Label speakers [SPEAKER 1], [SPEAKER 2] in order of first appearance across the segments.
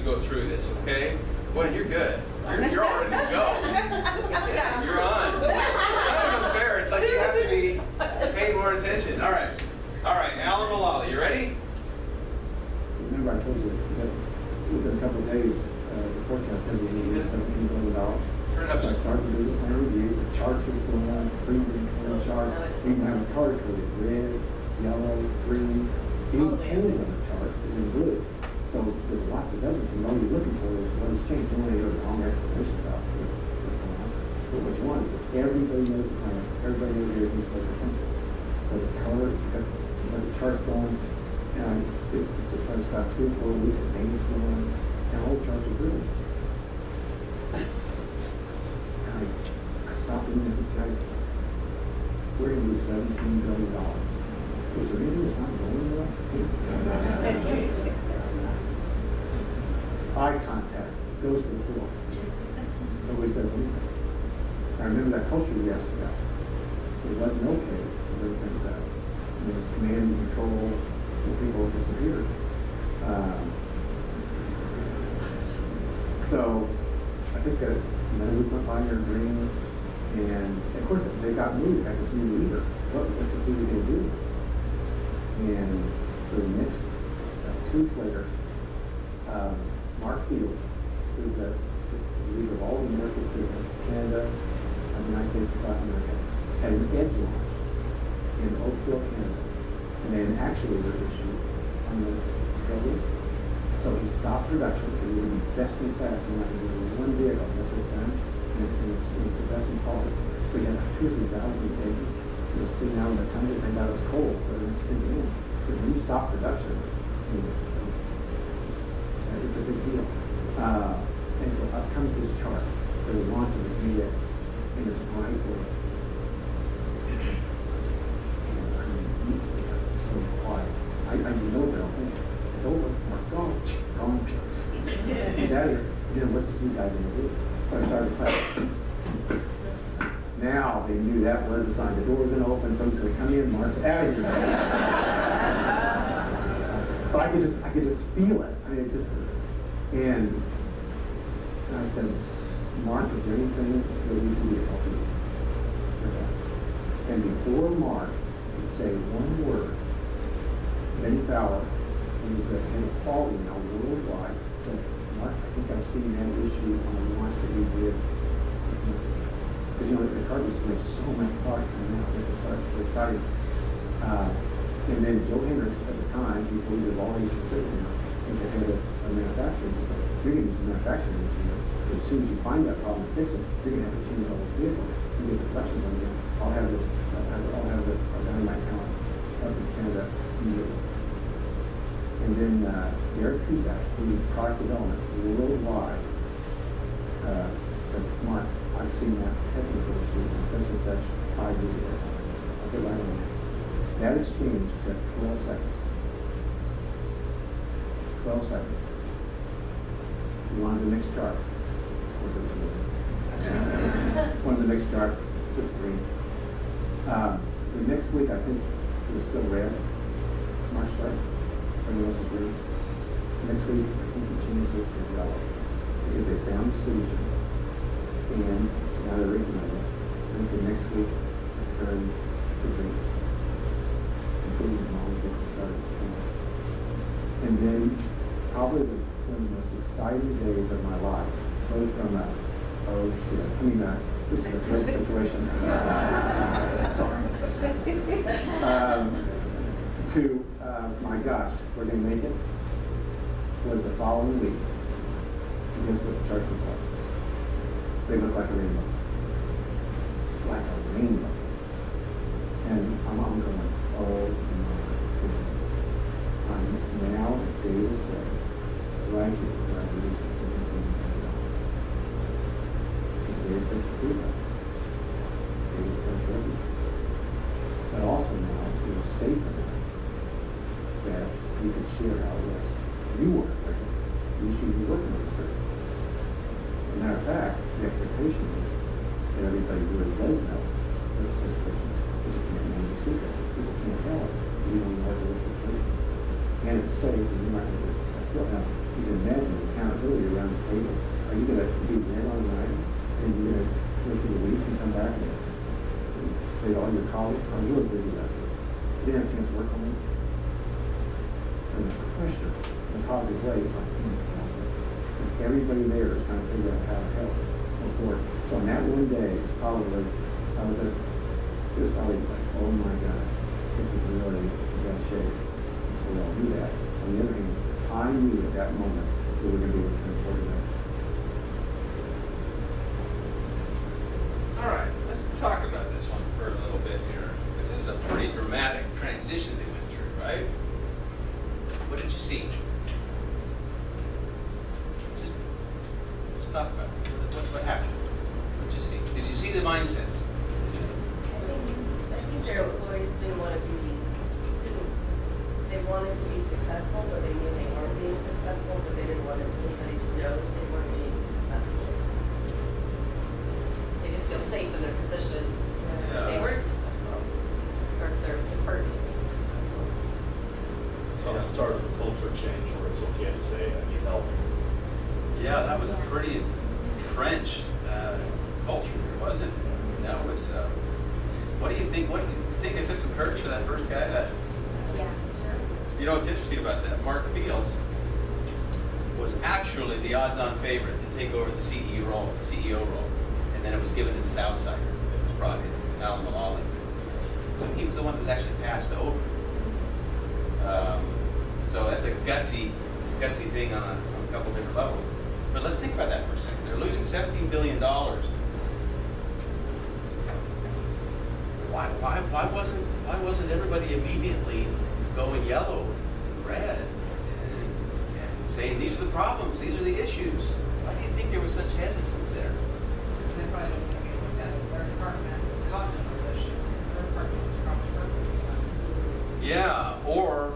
[SPEAKER 1] you go through this, okay? Boy, you're good. You're all ready to go. Yeah, you're on. It's kind of unfair. It's like you have to be paying more attention. All right. All right, Alan Mullally, you ready?
[SPEAKER 2] Remember I told you that within a couple of days, the forecast is going to be $17 billion.
[SPEAKER 1] Turn it up.
[SPEAKER 2] So I started the business plan review. The charts are full on, 3D chart. We even have a color coded red, yellow, green. Any change on the chart is in blue. So there's lots of doesn't. And all you're looking for is what has changed. You want to hear a long explanation about what's going on. But what you want is that everybody knows the plan. Everybody knows everything's supposed to come. So the color, the chart's going. And it's about 2 or 4 weeks of pain's going on. And all the charts are blue. I stopped and said, guys, we're going to lose $17 billion. Was there anything that's not going well? Eye contact goes to the floor. Nobody says anything. I remember that culture we asked about. It wasn't okay to bring things out. There was command and control when people disappeared. So I think that we went by your dream, and of course they got moved. Got this new leader. What's this leader going to do? And so the next 2 weeks later, Mark Fields, who's the leader of all the American business, Canada, the United States, and South America, had an edge launch in Oakville, Canada, and then actually there was issue on the building. So he stopped production, and we were best in class. We're not going to do one vehicle. This is done, and it's the best in quality. So he had 2,000 or 3,000 edges. It was sitting out in the country, and that was cold, so they were sitting in. But when you stop production, it's a big deal. And so up comes this chart for the launch of this new day, and it's right there. It's so quiet. I know they're all thinking, it's over, Mark's gone, gone. He's out of here. And then what's this new guy going to do? So I started class. Now they knew that was a sign. The door was going to open, someone's going to come in, Mark's out of here. But I could just feel it. I mean, it just, and I said, Mark, is there anything that we can do to help you? And before Mark could say one word, Benny Fowler, who was the head of quality now worldwide, said, Mark, I think I've seen that issue on the launch that we did 6 months ago. Because the car used to make so much product coming out, it was so exciting. And then Joe Hendricks at the time, he's the leader of all Asia Pacific now, he's the head of manufacturing. He said, you're going to use the manufacturing engineer. But as soon as you find that problem and fix it, you're going to have to change the whole vehicle. You get the collections on you. I'll have the dynamite talent up in Canada immediately. And then Derek Cusack, who leads product development worldwide, said, Mark, I've seen that technical issue in such and such 5 years ago. I'll get right on that. That exchange took 12 seconds. 12 seconds. You wanted the next chart. What's it blue? Wanted the next chart. Just green. The next week, I think it was still red. March chart. Everything else was green. Next week, I think we changed it to yellow because they found a solution. And now they're implementing it. I think the next week, it turned to green. And then probably one of the most exciting days of my life, both from this is a great situation. Sorry. To my gosh, we're going to make it, was the following week. And guess what the charts look like? They look like a rainbow. Like a rainbow. And I'm going, oh my goodness. Now the data says, right here, where I use the $17 million. Because data says to prove that. Data tells you everything. But also now, it was safe enough that you could share how it was. You weren't working. You should be working on this thing. As a matter of fact, the expectation is that everybody really does know what the situation is. Because you can't name the secret. People can't tell it. You don't know what the situation is. And it's safe, and you're not going to feel now. You can imagine the kind of table. Are you gonna be men on nine, and you're gonna go through the week and come back and say to all your colleagues, I was really busy last week. You didn't have a chance to work on me? And the pressure, in a positive way, it's like, awesome. Because everybody there is trying to figure out how to help move forward. So on that one day, it was probably like, oh my God, this is really in bad shape. We all do that. On the other hand, I knew at that moment that we were going to be able to move forward that.
[SPEAKER 1] All right, let's talk about this one for a little bit here, because this is a pretty dramatic transition they went through, right? What did you see? Just talk about it. What happened? What did you see? Did you see the mindsets?
[SPEAKER 3] I think their employees didn't want to be, they wanted to be successful, but they knew they weren't being successful, but they didn't want anybody to know that they weren't being successful. They didn't feel safe in their positions if they weren't successful, or if their department wasn't successful.
[SPEAKER 4] So it started a culture change where it's okay to say, I need help.
[SPEAKER 1] Yeah, that was a pretty entrenched culture there, wasn't it? That was, what do you think? What do you think it took some courage for that first guy?
[SPEAKER 3] Yeah, sure.
[SPEAKER 1] You know what's interesting about that? Mark Fields was actually the odds-on favorite to take over the CEO role, and then it was given to this outsider that was brought in, Alan Mulally. So he was the one that was actually passed over. So that's a gutsy thing on a couple different levels. But let's think about that for a second. They're losing $17 billion. Why wasn't everybody immediately going yellow and red and saying these are the problems, these are the issues? Why do you think there was such hesitance there?
[SPEAKER 5] They probably don't think it looked at as their department is causing those issues. Their department was probably perfect.
[SPEAKER 1] Yeah, or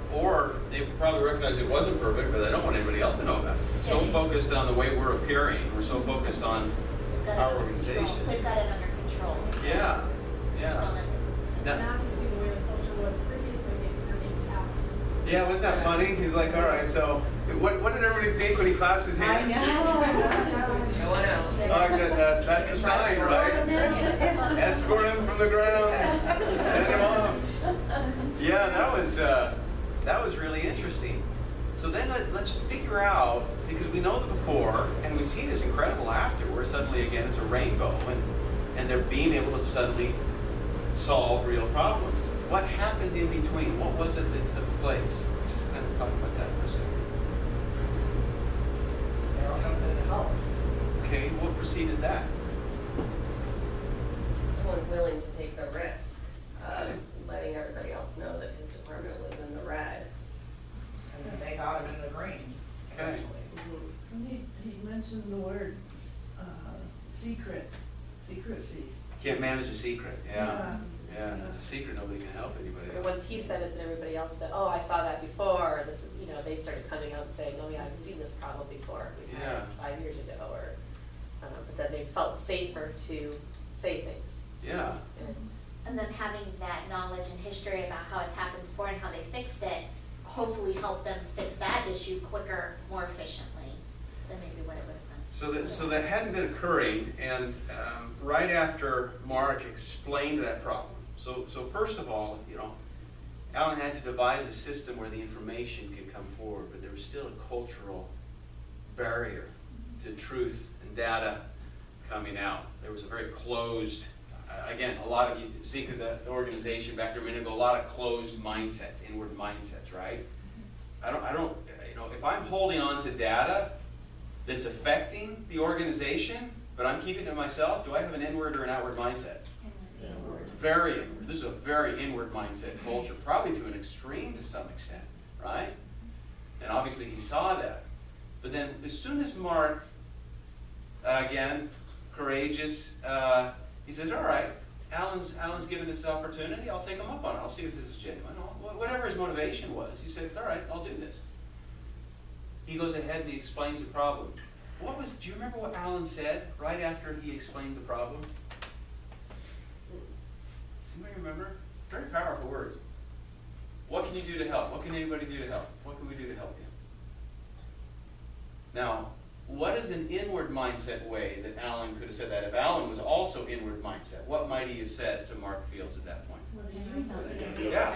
[SPEAKER 1] they probably recognize it wasn't perfect, but they don't want anybody else to know about it. So focused on the way we're appearing, we're so focused on our organization.
[SPEAKER 6] They've got it under control.
[SPEAKER 1] Yeah,
[SPEAKER 6] So
[SPEAKER 1] yeah.
[SPEAKER 6] that-
[SPEAKER 3] Now he's the way the culture was previously, they're being out.
[SPEAKER 1] Yeah, wasn't that funny? He's like, all right, so what did everybody think when he claps his hands?
[SPEAKER 3] No one else.
[SPEAKER 1] That's the sign, right? Escort him from the grounds. Send him off. Yeah, that was really interesting. So then let's figure out, because we know the before, and we see this incredible after, where suddenly again it's a rainbow, and they're being able to suddenly solve real problems. What happened in between? What was it that took place? Let's just kind of talk about that for a second.
[SPEAKER 5] They all jumped in to help.
[SPEAKER 1] Okay, what preceded that?
[SPEAKER 3] Someone willing to take the risk of letting everybody else know that his department was in the red.
[SPEAKER 5] And then they got him in the green,
[SPEAKER 1] Okay.
[SPEAKER 5] eventually.
[SPEAKER 7] And he mentioned the word secrecy.
[SPEAKER 1] Can't manage a secret. Yeah, it's a secret. Nobody can help anybody
[SPEAKER 3] But
[SPEAKER 1] else.
[SPEAKER 3] once he said it, then everybody else said, oh, I saw that before, or this is, they started coming out and saying, oh yeah, I've seen this problem before. We've had it 5 years ago, or, but then they felt safer to say things.
[SPEAKER 1] Yeah.
[SPEAKER 6] And then having that knowledge and history about how it's happened before and how they fixed it, hopefully help them fix that issue quicker, more efficiently than maybe what it would have been.
[SPEAKER 1] So that hadn't been occurring, and right after Mark explained that problem. So first of all, Alan had to devise a system where the information could come forward, but there was still a cultural barrier to truth and data coming out. There was a very closed, again, a lot of, you see the organization back there a minute ago, a lot of closed mindsets, inward mindsets, right? I don't, if I'm holding on to data that's affecting the organization, but I'm keeping it to myself, do I have an inward or an outward mindset? Very inward. This is a very inward mindset culture, probably to an extreme to some extent, right? And obviously he saw that. But then as soon as Mark, again, courageous, he says, all right, Alan's given this opportunity, I'll take him up on it. I'll see if this is genuine. Whatever his motivation was, he said, all right, I'll do this. He goes ahead and he explains the problem. Do you remember what Alan said right after he explained the problem? Anybody remember? Very powerful words. What can you do to help? What can anybody do to help? What can we do to help you? Now, what is an inward mindset way that Alan could have said that? If Alan was also inward mindset, what might he have said to Mark Fields at that point? Yeah.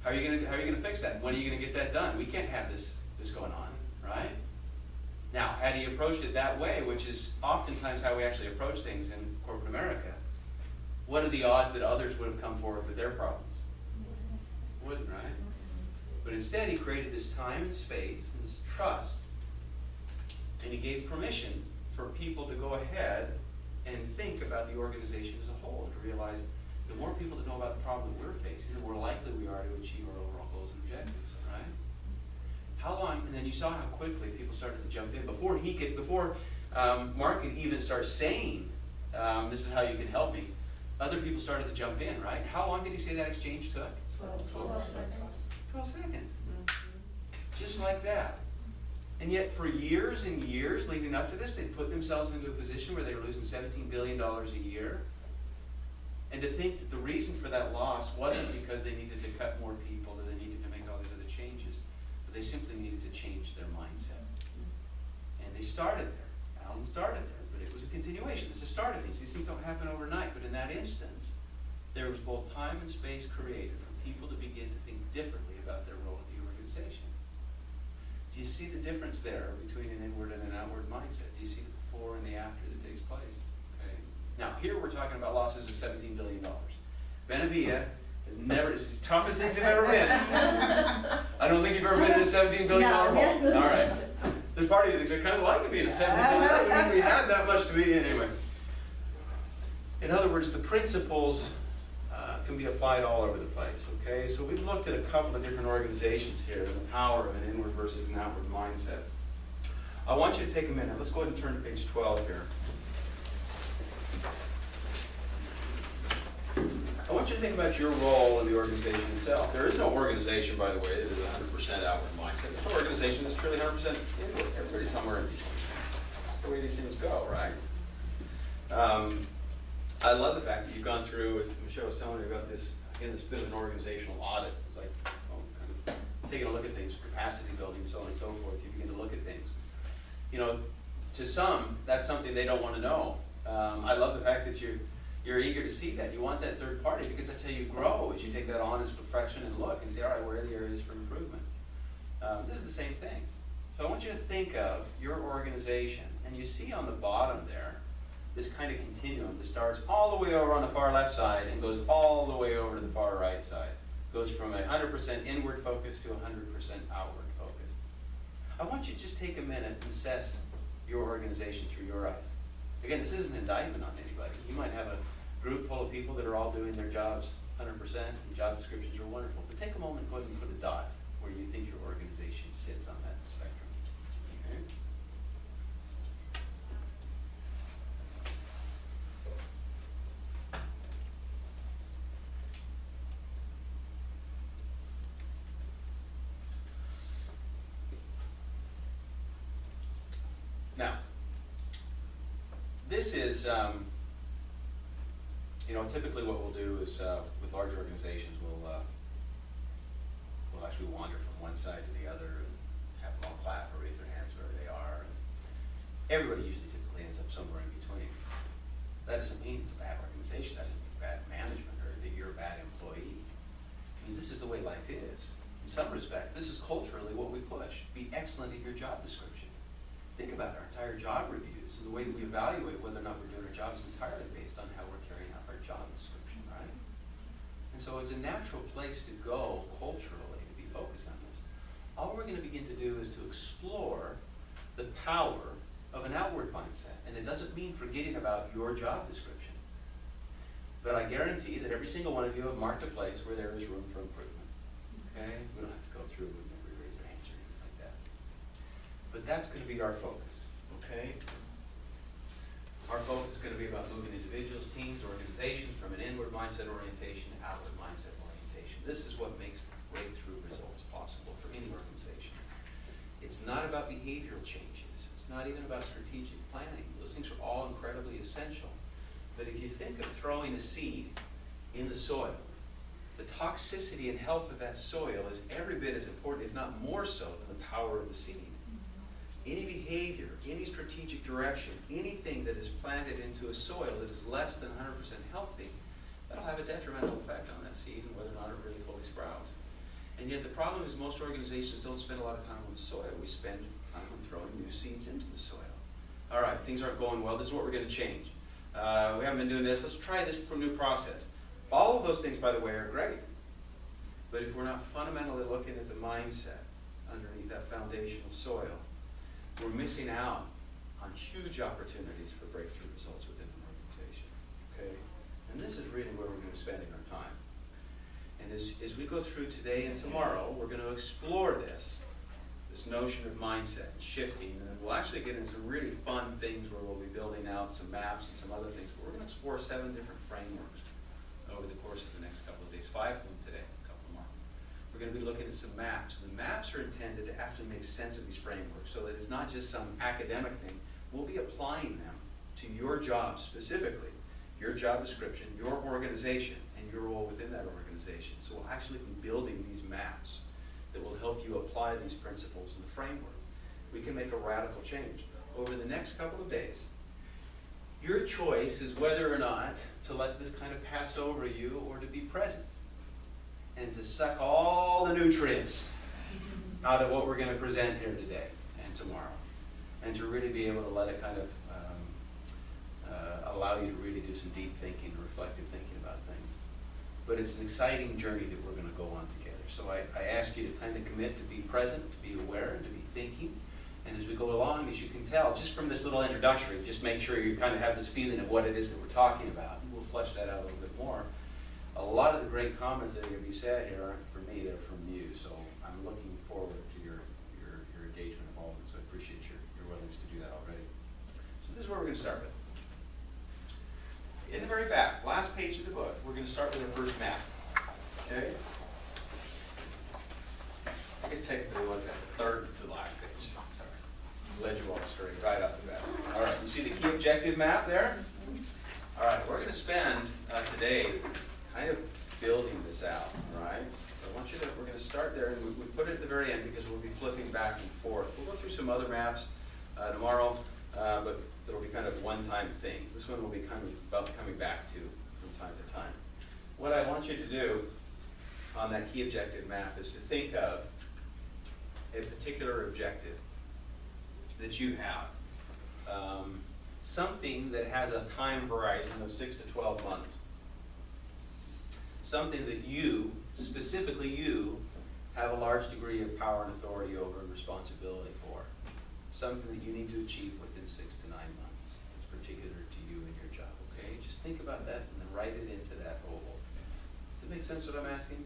[SPEAKER 1] How are you gonna fix that? When are you gonna get that done? We can't have this going on, right? Now, had he approached it that way, which is oftentimes how we actually approach things in corporate America, what are the odds that others would have come forward with their problems? Wouldn't, right? But instead, he created this time and space and this trust, and he gave permission for people to go ahead and think about the organization as a whole, to realize the more people that know about the problem that we're facing, the more likely we are to achieve our overall goals and objectives, right? How long, and then you saw how quickly people started to jump in. Before Mark could even start saying, this is how you can help me, other people started to jump in, right? How long did he say that exchange took? 12 seconds. Just like that. And yet for years and years leading up to this, they put themselves into a position where they were losing $17 billion a year. And to think that the reason for that loss wasn't because they needed to cut more people or they needed to make all these other changes, but they simply needed to change their mindset. And they started there. Alan started there, but it was a continuation. It's the start of things. These things don't happen overnight, but in that instance, there was both time and space created for people to begin to think differently about their role in the organization. Do you see the difference there between an inward and an outward mindset? Do you see the before and the after that takes place? Okay. Now, here we're talking about losses of $17 billion. Benavia has never, it's the toughest things you've ever been. I don't think you've ever been in a $17 billion hole. All right. There's part of you that thinks, I kind of like to be in a $17 billion. I didn't think we had that much to be in anyway. In other words, the principles can be applied all over the place, okay? So we've looked at a couple of different organizations here, the power of an inward versus an outward mindset. I want you to take a minute. Let's go ahead and turn to page 12 here. I want you to think about your role in the organization itself. There is no organization, by the way, that is 100% outward mindset. There's no organization that's truly 100% inward. Everybody's somewhere in between. That's the way these things go, right? I love the fact that you've gone through, as Michelle was telling me about this, again, this bit of an organizational audit. It's like, kind of taking a look at things, capacity building, so on and so forth. You begin to look at things. You know, to some, that's something they don't want to know. I love the fact that you're eager to see that. You want that third party because that's how you grow, as you take that honest reflection and look and say, all right, where are the areas for improvement? This is the same thing. So I want you to think of your organization, and you see on the bottom there, this kind of continuum that starts all the way over on the far left side and goes all the way over to the far right side. Goes from 100% inward focus to 100% outward focus. I want you to just take a minute and assess your organization through your eyes. Again, this isn't an indictment on anybody. You might have a group full of people that are all doing their jobs 100% and job descriptions are wonderful. But take a moment and go ahead and put a dot where you think your organization sits on that spectrum. Okay? Now, this is, typically what we'll do is with large organizations, we'll actually wander from one side to the other and have them all clap or raise their hands wherever they are. And everybody usually typically ends up somewhere in between. That doesn't mean it's a bad organization. That doesn't mean bad management or that you're a bad employee. It means this is the way life is. In some respect, this is culturally what we push. Be excellent at your job description. Think about our entire job reviews and the way that we evaluate whether or not we're doing our job is entirely based on how we're carrying out our job description, right? And so it's a natural place to go culturally to be focused on this. All we're going to begin to do is to explore the power of an outward mindset. And it doesn't mean forgetting about your job description. But I guarantee that every single one of you have marked a place where there is room for improvement. Okay? We don't have to go through and raise our hands or anything like that. But that's going to be our focus, okay? Our focus is going to be about moving individuals, teams, organizations from an inward mindset orientation to outward mindset orientation. This is what makes breakthrough results possible for any organization. It's not about behavioral changes. It's not even about strategic planning. Those things are all incredibly essential. But if you think of throwing a seed in the soil, the toxicity and health of that soil is every bit as important, if not more so, than the power of the seed. any behavior, any strategic direction, anything that is planted into a soil that is less than 100% healthy, that'll have a detrimental effect on that seed and whether or not it really fully sprouts. And yet the problem is most organizations don't spend a lot of time on the soil. We spend time on throwing new seeds into the soil. All right, things aren't going well. This is what we're going to change. We haven't been doing this. Let's try this new process. All of those things, by the way, are great. But if we're not fundamentally looking at the mindset underneath that foundational soil, we're missing out on huge opportunities for breakthrough results within an organization. Okay? And this is really where we're going to be spending our time. And as we go through today and tomorrow, we're going to explore this notion of mindset and shifting, and then we'll actually get into some really fun things where we'll be building out some maps and some other things. But we're going to explore 7 different frameworks over the course of the next couple of days, 5 of them today, a couple more. We're going to be looking at some maps. And the maps are intended to actually make sense of these frameworks so that it's not just some academic thing. We'll be applying them to your job specifically, your job description, your organization, and your role within that organization. So we'll actually be building these maps that will help you apply these principles in the framework. We can make a radical change. Over the next couple of days, your choice is whether or not to let this kind of pass over you or to be present and to suck all the nutrients out of what we're going to present here today and tomorrow, and to really be able to let it kind of allow you to really do some deep thinking, reflective thinking about things. But it's an exciting journey that we're going to go on together. So I ask you to kind of commit to be present, to be aware, and to be thinking. And as we go along, as you can tell, just from this little introductory, just make sure you kind of have this feeling of what it is that we're talking about. And we'll flesh that out a little bit more. A lot of the great comments that are going to be said here aren't from me, they're from you. So I'm looking forward to your engagement and involvement. So I appreciate your willingness to do that already. So this is where we're going to start with. In the very back, last page of the book, we're going to start with our first map. Okay? I guess technically it was that the third to the last page. Sorry. Led you all straight right up the bat. All right, you see the key objective map there? All right, we're going to spend today kind of building this out, all right? I want you to, we're going to start there, and we put it at the very end because we'll be flipping back and forth. We'll go through some other maps tomorrow, but it'll be kind of one-time things. This one will be kind of about coming back to from time to time. What I want you to do on that key objective map is to think of a particular objective that you have. Something that has a time horizon of 6 to 12 months. Something that you, specifically you, have a large degree of power and authority over and responsibility for. Something that you need to achieve within 6 to 9 months. It's particular to you and your job, okay? Just think about that and then write it into that oval. Does it make sense what I'm asking?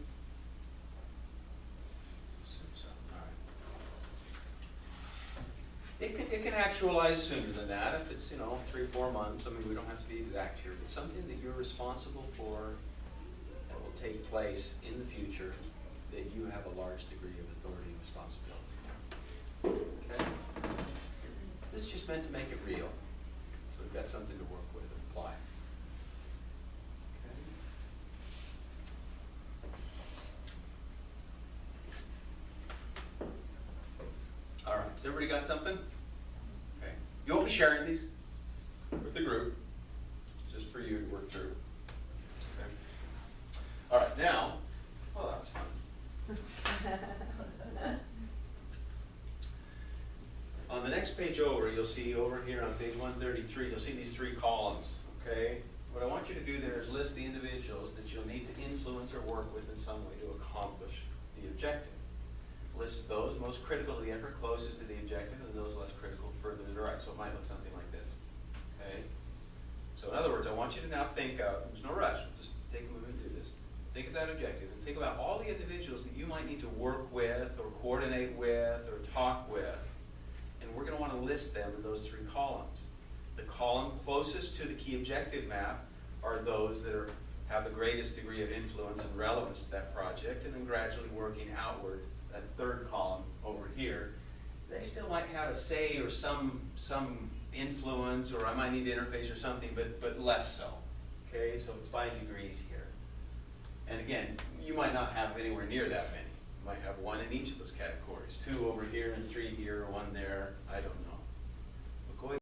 [SPEAKER 1] It can actualize sooner than that if it's, 3 or 4 months. I mean, we don't have to be exact here, but something that you're responsible for that will take place in the future that you have a large degree of authority and responsibility. Okay? This is just meant to make it real. So we've got something to work with and apply. All right, has everybody got something? Okay. You won't be sharing these with the group. It's just for you to work through. Okay. All right, now, well, that's fun. On the next page over, you'll see over here on page 133, you'll see these 3 columns, okay? What I want you to do there is list the individuals that you'll need to influence or work with in some way to accomplish the objective. List those most critical to the effort closest to the objective and those less critical further to the right. So it might look something like this. Okay? So in other words, I want you to now think of, there's no rush, just take a moment and do this. Think of that objective and think about all the individuals that you might need to work with or coordinate with or talk with. And we're going to want to list them in those 3 columns. The column closest to the key objective map are those that have the greatest degree of influence and relevance to that project, and then gradually working outward. That 3rd column over here, they still might have a say or some influence, or I might need to interface or something, but less so. Okay, so it's by degrees here. And again, you might not have anywhere near that many. might have one in each of those categories, 2 over here and 3 here, 1 there, I don't know.